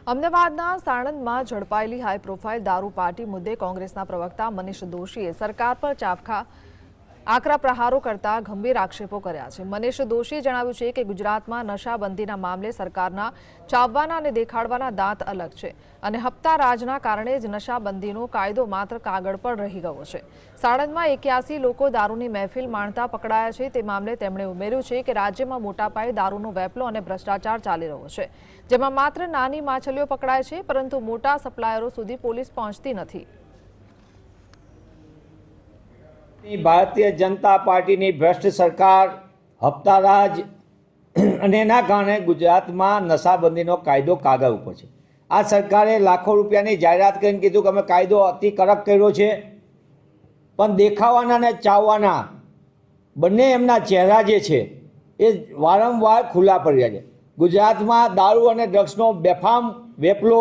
અમદાવાદના સાણંદમાં ઝડપાયેલી high profile દારૂ party મુદ્દે કોંગ્રેસના પ્રવક્તા મનીષ દોશીએ સરકાર પર આકરા પ્રહારો કરતા ગંભીર આક્ષેપો કર્યા છે। મનીષ દોશીએ જણાવ્યું છે કે ગુજરાતમાં નશાબંધીના મામલે સરકારના ચાવવાના અને દેખાડવાના દાંત અલગ છે અને હપ્તા રાજના કારણે જ નશાબંધીનો કાયદો માત્ર કાગળ પર રહી ગયો છે। સાણંદમાં 81 લોકો દારૂની મહેફિલ માણતા પકડાયા છે। તે મામલે તેમણે ઉમેર્યું છે કે રાજ્યમાં મોટા પાયે દારૂનો વેપલો અને ભ્રષ્ટાચાર ચાલી રહ્યો છે, જેમાં માત્ર નાની માછલીઓ પકડાય છે, પરંતુ મોટા સપ્લાયરો સુધી પોલીસ પહોંચતી નથી। ભારતીય જનતા પાર્ટીની ભ્રષ્ટ સરકાર હપ્તારાજ અને એના કારણે ગુજરાતમાં નશાબંધીનો કાયદો કાગળ ઉપર છે। આ સરકારે લાખો રૂપિયાની જાહેરાત કરીને કીધું કે અમે કાયદો અતિ કડક કર્યો છે, પણ દેખાવાના અને ચાવવાના બંને એમના ચહેરા જે છે એ વારંવાર ખુલ્લા પડી રહ્યા છે। ગુજરાતમાં દારૂ અને ડ્રગ્સનો બેફામ વેપલો